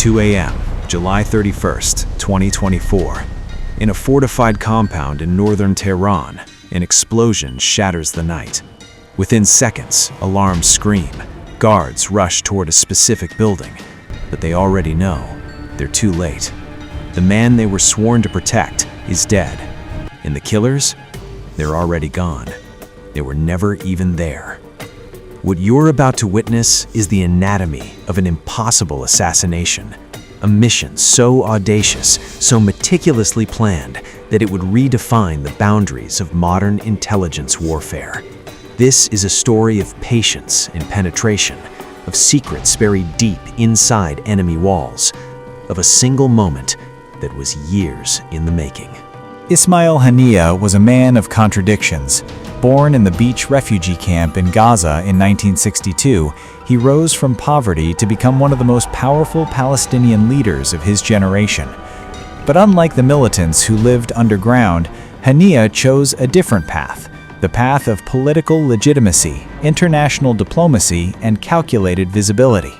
2 a.m., July 31st, 2024. In a fortified compound in northern Tehran, an explosion shatters the night. Within seconds, alarms scream. Guards rush toward a specific building, but they already know they're too late. The man they were sworn to protect is dead, and the killers, they're already gone. They were never even there. What you're about to witness is the anatomy of an impossible assassination. A mission so audacious, so meticulously planned, that it would redefine the boundaries of modern intelligence warfare. This is a story of patience and penetration, of secrets buried deep inside enemy walls, of a single moment that was years in the making. Ismail Haniyeh was a man of contradictions. Born in the beach refugee camp in Gaza in 1962, he rose from poverty to become one of the most powerful Palestinian leaders of his generation. But unlike the militants who lived underground, Haniyeh chose a different path, the path of political legitimacy, international diplomacy, and calculated visibility.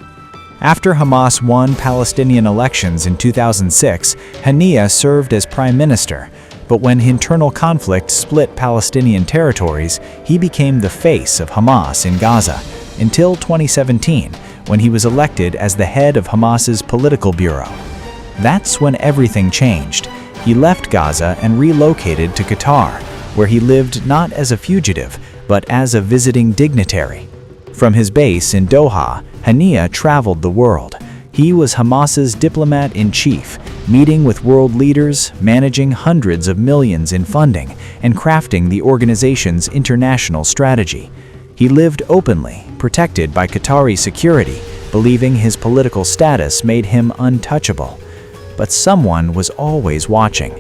After Hamas won Palestinian elections in 2006, Haniyeh served as prime minister. But when internal conflict split Palestinian territories, he became the face of Hamas in Gaza, until 2017, when he was elected as the head of Hamas's political bureau. That's when everything changed. He left Gaza and relocated to Qatar, where he lived not as a fugitive, but as a visiting dignitary. From his base in Doha, Haniyeh traveled the world. He was Hamas's diplomat-in-chief, meeting with world leaders, managing hundreds of millions in funding, and crafting the organization's international strategy. He lived openly, protected by Qatari security, believing his political status made him untouchable. But someone was always watching,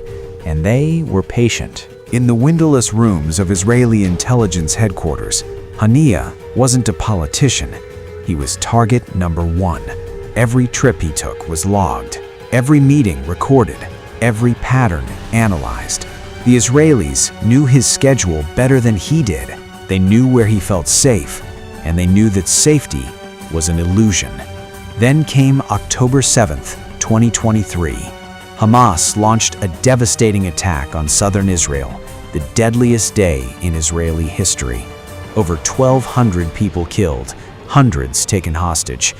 and they were patient. In the windowless rooms of Israeli intelligence headquarters, Haniyeh wasn't a politician. He was target number one. Every trip he took was logged, every meeting recorded, every pattern analyzed. The Israelis knew his schedule better than he did. They knew where he felt safe, and they knew that safety was an illusion. Then came October 7th, 2023. Hamas launched a devastating attack on southern Israel, the deadliest day in Israeli history. Over 1,200 people killed, hundreds taken hostage.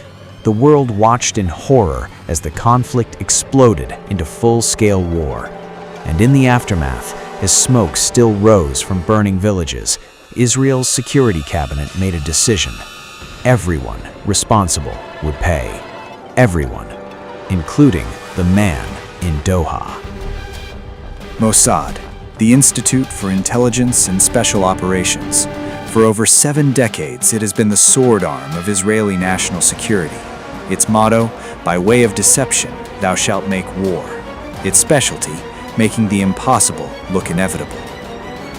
The world watched in horror as the conflict exploded into full-scale war. And in the aftermath, as smoke still rose from burning villages, Israel's security cabinet made a decision. Everyone responsible would pay. Everyone, including the man in Doha. Mossad, the Institute for Intelligence and Special Operations. For over 7 decades, it has been the sword arm of Israeli national security. Its motto, by way of deception, thou shalt make war. Its specialty, making the impossible look inevitable.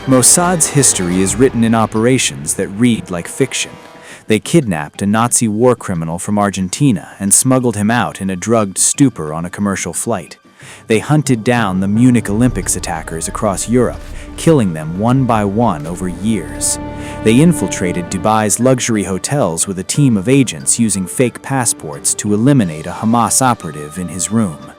Mossad's history is written in operations that read like fiction. They kidnapped a Nazi war criminal from Argentina and smuggled him out in a drugged stupor on a commercial flight. They hunted down the Munich Olympics attackers across Europe, killing them one by one over years. They infiltrated Dubai's luxury hotels with a team of agents using fake passports to eliminate a Hamas operative in his room.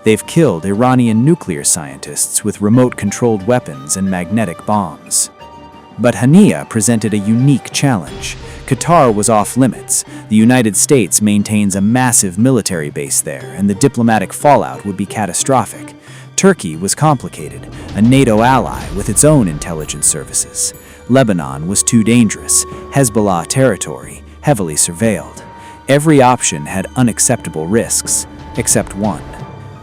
They've killed Iranian nuclear scientists with remote-controlled weapons and magnetic bombs. But Haniyeh presented a unique challenge. Qatar was off-limits. The United States maintains a massive military base there, and the diplomatic fallout would be catastrophic. Turkey was complicated, a NATO ally with its own intelligence services. Lebanon was too dangerous, Hezbollah territory, heavily surveilled. Every option had unacceptable risks, except one.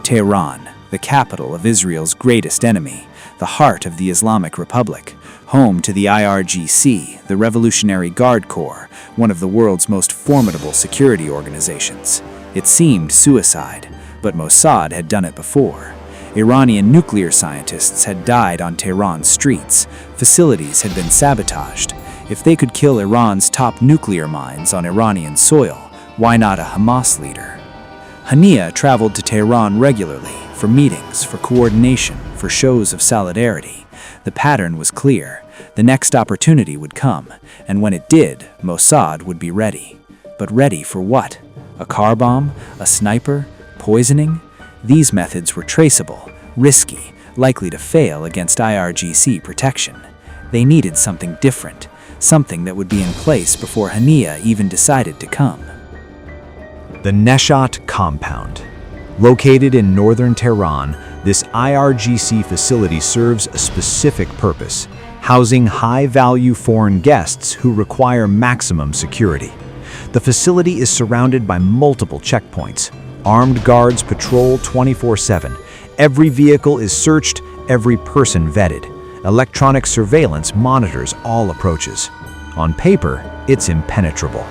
Tehran, the capital of Israel's greatest enemy, the heart of the Islamic Republic, home to the IRGC, the Revolutionary Guard Corps, one of the world's most formidable security organizations. It seemed suicide, but Mossad had done it before. Iranian nuclear scientists had died on Tehran's streets. Facilities had been sabotaged. If they could kill Iran's top nuclear mines on Iranian soil, why not a Hamas leader? Haniyeh traveled to Tehran regularly for meetings, for coordination, for shows of solidarity. The pattern was clear. The next opportunity would come, and when it did, Mossad would be ready. But ready for what? A car bomb? A sniper? poisoning? These methods were traceable, risky, likely to fail against IRGC protection. They needed something different, something that would be in place before Haniyeh even decided to come. The Mossad compound. Located in northern Tehran, this IRGC facility serves a specific purpose, housing high-value foreign guests who require maximum security. The facility is surrounded by multiple checkpoints. Armed guards patrol 24/7. Every vehicle is searched, every person vetted. Electronic surveillance monitors all approaches. On paper, it's impenetrable.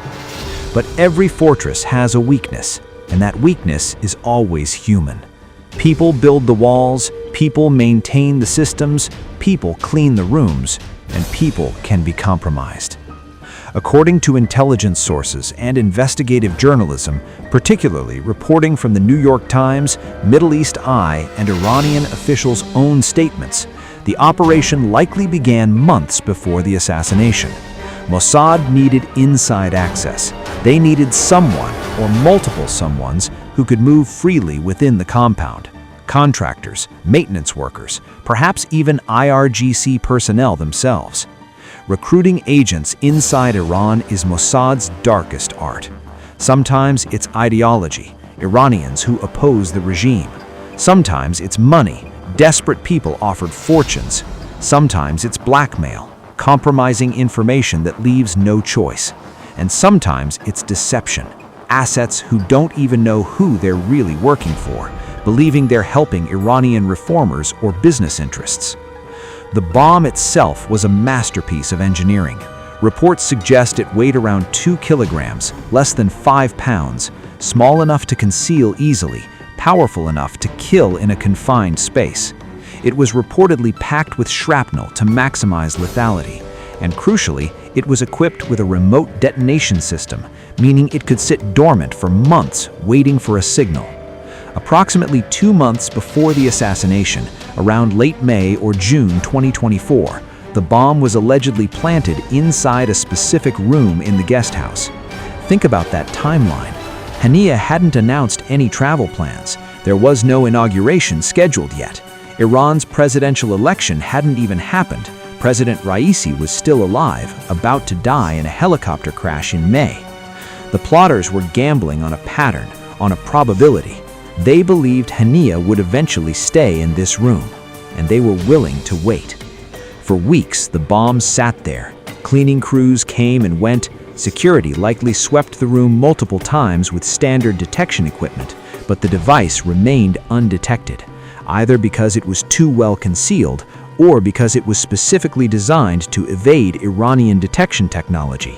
But every fortress has a weakness, and that weakness is always human. People build the walls, people maintain the systems, people clean the rooms, and people can be compromised. According to intelligence sources and investigative journalism, particularly reporting from the New York Times, Middle East Eye, and Iranian officials' own statements, the operation likely began months before the assassination. Mossad needed inside access. They needed someone, or multiple someones, who could move freely within the compound. Contractors, maintenance workers, perhaps even IRGC personnel themselves. Recruiting agents inside Iran is Mossad's darkest art. Sometimes it's ideology, Iranians who oppose the regime. Sometimes it's money, desperate people offered fortunes. Sometimes it's blackmail, compromising information that leaves no choice. And sometimes it's deception, assets who don't even know who they're really working for, believing they're helping Iranian reformers or business interests. The bomb itself was a masterpiece of engineering. Reports suggest it weighed around 2 kilograms, less than 5 pounds, small enough to conceal easily, powerful enough to kill in a confined space. It was reportedly packed with shrapnel to maximize lethality, and crucially, it was equipped with a remote detonation system, meaning it could sit dormant for months waiting for a signal. Approximately 2 months before the assassination, around late May or June 2024, the bomb was allegedly planted inside a specific room in the guesthouse. Think about that timeline. Haniyeh hadn't announced any travel plans. There was no inauguration scheduled yet. Iran's presidential election hadn't even happened. President Raisi was still alive, about to die in a helicopter crash in May. The plotters were gambling on a pattern, on a probability. They believed Haniyeh would eventually stay in this room, and they were willing to wait. For weeks, the bomb sat there. Cleaning crews came and went. Security likely swept the room multiple times with standard detection equipment, but the device remained undetected, either because it was too well concealed or because it was specifically designed to evade Iranian detection technology,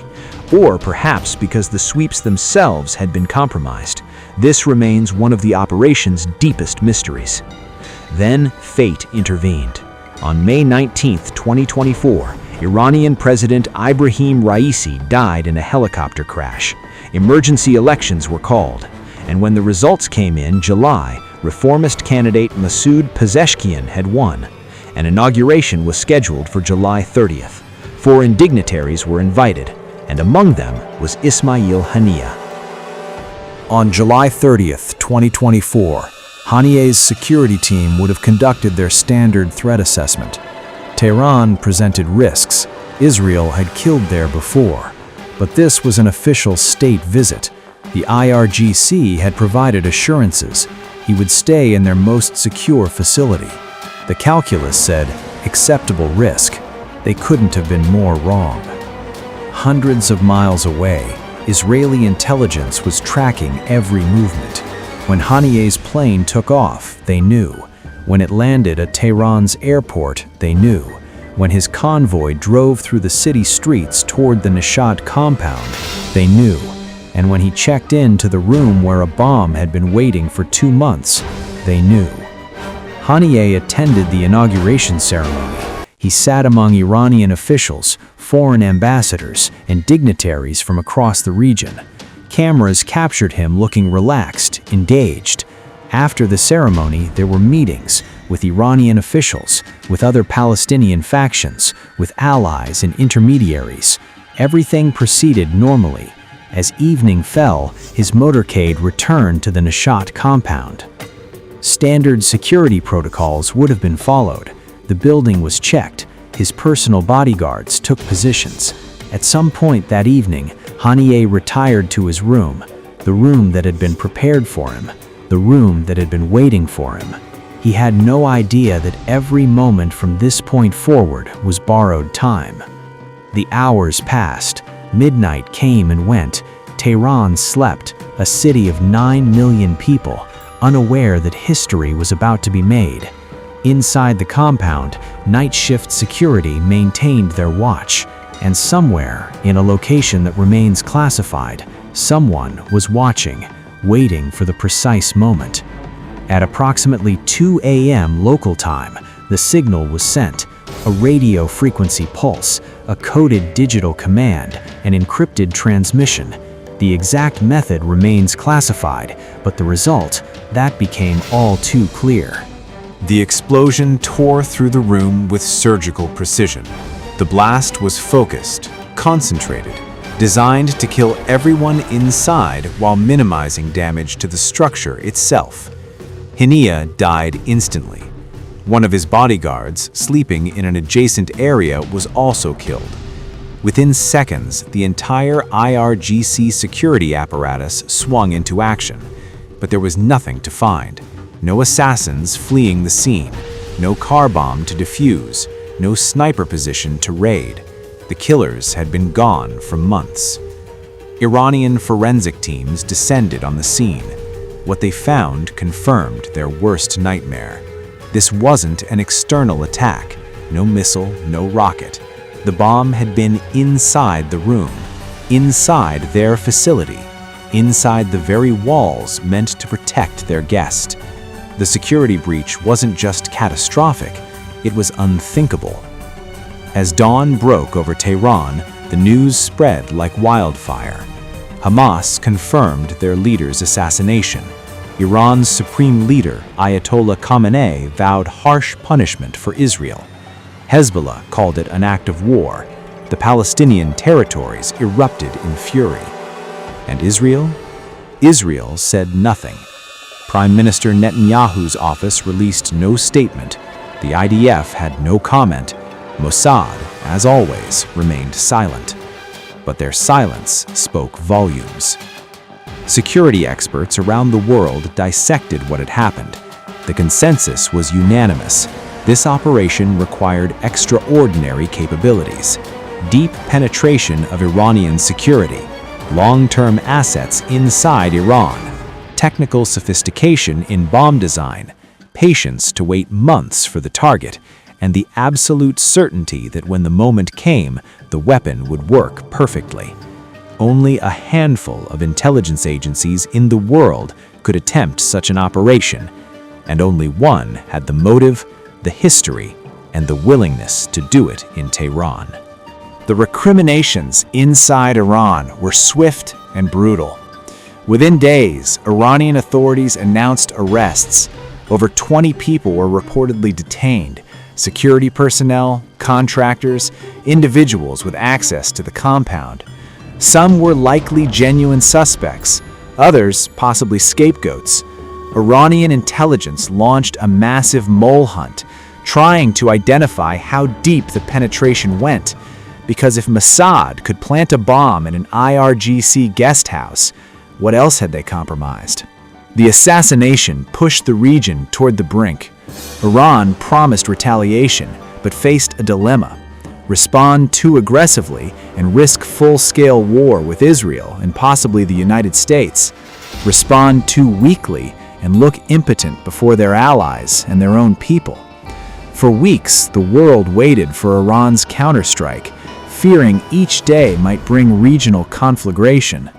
or perhaps because the sweeps themselves had been compromised. This remains one of the operation's deepest mysteries. Then fate intervened. On May 19, 2024, Iranian President Ibrahim Raisi died in a helicopter crash. Emergency elections were called, and when the results came in July, reformist candidate Masoud Pezeshkian had won. An inauguration was scheduled for July 30th. 4 dignitaries were invited, and among them was Ismail Haniyeh. On July 30th, 2024, Haniyeh's security team would have conducted their standard threat assessment. Tehran presented risks. Israel had killed there before. But this was an official state visit. The IRGC had provided assurances he would stay in their most secure facility. The calculus said, acceptable risk. They couldn't have been more wrong. Hundreds of miles away, Israeli intelligence was tracking every movement. When Haniyeh's plane took off, they knew. When it landed at Tehran's airport, they knew. When his convoy drove through the city streets toward the Mossad compound, they knew. And when he checked into the room where a bomb had been waiting for 2 months, they knew. Haniyeh attended the inauguration ceremony. He sat among Iranian officials, foreign ambassadors, and dignitaries from across the region. Cameras captured him looking relaxed, engaged. After the ceremony, there were meetings with Iranian officials, with other Palestinian factions, with allies and intermediaries. Everything proceeded normally. As evening fell, his motorcade returned to the Mossad compound. Standard security protocols would have been followed. The building was checked. His personal bodyguards took positions. At some point that evening, Haniyeh retired to his room, the room that had been prepared for him, the room that had been waiting for him. He had no idea that every moment from this point forward was borrowed time. The hours passed. Midnight came and went. Tehran slept, a city of 9 million people, unaware that history was about to be made. Inside the compound, night shift security maintained their watch, and somewhere, in a location that remains classified, someone was watching, waiting for the precise moment. At approximately 2 a.m. local time, the signal was sent, a radio frequency pulse, a coded digital command, an encrypted transmission. The exact method remains classified, but the result, that became all too clear. The explosion tore through the room with surgical precision. The blast was focused, concentrated, designed to kill everyone inside while minimizing damage to the structure itself. Haniyeh died instantly. One of his bodyguards, sleeping in an adjacent area, was also killed. Within seconds, the entire IRGC security apparatus swung into action, but there was nothing to find. No assassins fleeing the scene, no car bomb to defuse, no sniper position to raid. The killers had been gone for months. Iranian forensic teams descended on the scene. What they found confirmed their worst nightmare. This wasn't an external attack, no missile, no rocket. The bomb had been inside the room, inside their facility, inside the very walls meant to protect their guest. The security breach wasn't just catastrophic, it was unthinkable. As dawn broke over Tehran, the news spread like wildfire. Hamas confirmed their leader's assassination. Iran's supreme leader, Ayatollah Khamenei, vowed harsh punishment for Israel. Hezbollah called it an act of war. The Palestinian territories erupted in fury. And Israel? Israel said nothing. Prime Minister Netanyahu's office released no statement. The IDF had no comment. Mossad, as always, remained silent. But their silence spoke volumes. Security experts around the world dissected what had happened. The consensus was unanimous. This operation required extraordinary capabilities, deep penetration of Iranian security, long-term assets inside Iran, technical sophistication in bomb design, patience to wait months for the target, and the absolute certainty that when the moment came, the weapon would work perfectly. Only a handful of intelligence agencies in the world could attempt such an operation, and only one had the motive, the history, and the willingness to do it in Tehran. The recriminations inside Iran were swift and brutal. Within days, Iranian authorities announced arrests. Over 20 people were reportedly detained. Security personnel, contractors, individuals with access to the compound. Some were likely genuine suspects, others possibly scapegoats. Iranian intelligence launched a massive mole hunt, trying to identify how deep the penetration went. Because if Mossad could plant a bomb in an IRGC guesthouse, what else had they compromised? The assassination pushed the region toward the brink. Iran promised retaliation, but faced a dilemma: respond too aggressively and risk full-scale war with Israel and possibly the United States, respond too weakly and look impotent before their allies and their own people. For weeks, the world waited for Iran's counterstrike, fearing each day might bring regional conflagration.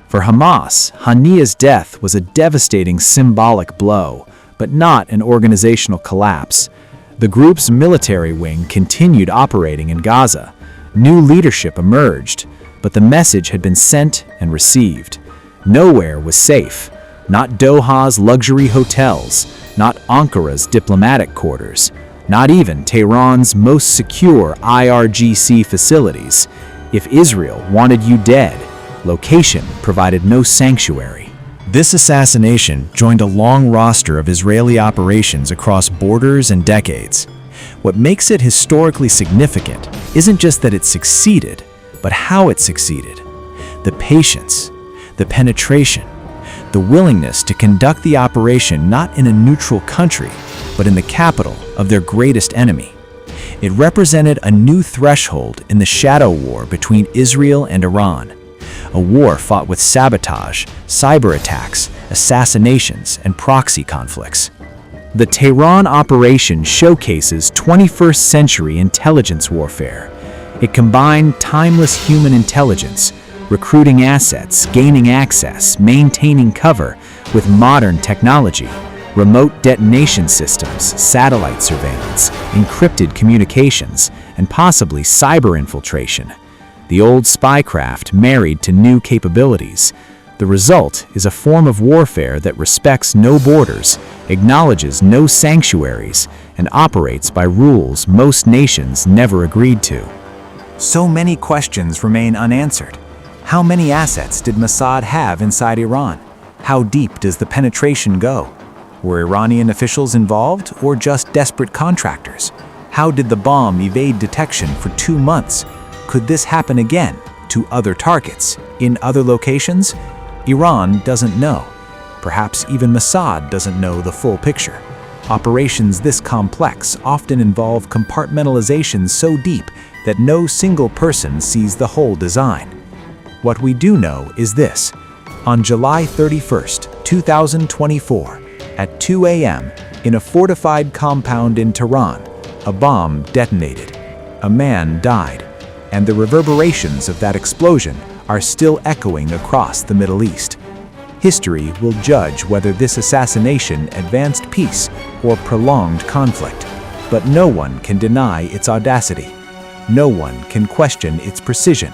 For Hamas, Haniyeh's death was a devastating symbolic blow, but not an organizational collapse. The group's military wing continued operating in Gaza. New leadership emerged, but the message had been sent and received. Nowhere was safe. Not Doha's luxury hotels, not Ankara's diplomatic quarters, not even Tehran's most secure IRGC facilities. If Israel wanted you dead, Location provided no sanctuary. This assassination joined a long roster of Israeli operations across borders and decades. What makes it historically significant isn't just that it succeeded, but how it succeeded. The patience, the penetration, the willingness to conduct the operation not in a neutral country, but in the capital of their greatest enemy. It represented a new threshold in the shadow war between Israel and Iran, a war fought with sabotage, cyber attacks, assassinations, and proxy conflicts. The Tehran operation showcases 21st century intelligence warfare. It combined timeless human intelligence, recruiting assets, gaining access, maintaining cover, with modern technology, remote detonation systems, satellite surveillance, encrypted communications, and possibly cyber infiltration. The old spycraft married to new capabilities. The result is a form of warfare that respects no borders, acknowledges no sanctuaries, and operates by rules most nations never agreed to. So many questions remain unanswered. How many assets did Mossad have inside Iran? How deep does the penetration go? Were Iranian officials involved or just desperate contractors? How did the bomb evade detection for 2 months? Could this happen again to other targets in other locations? Iran doesn't know. Perhaps even Mossad doesn't know the full picture. Operations this complex often involve compartmentalization so deep that no single person sees the whole design. What we do know is this. On July 31st, 2024, at 2 a.m., in a fortified compound in Tehran, a bomb detonated. A man died, and the reverberations of that explosion are still echoing across the Middle East. History will judge whether this assassination advanced peace or prolonged conflict, but no one can deny its audacity. No one can question its precision,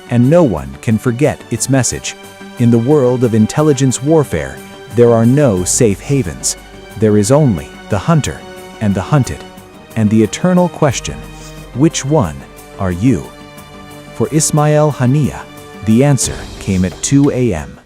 and no one can forget its message. In the world of intelligence warfare, there are no safe havens. There is only the hunter and the hunted, and the eternal question, which one are you? For Ismail Haniyeh, the answer came at 2 a.m.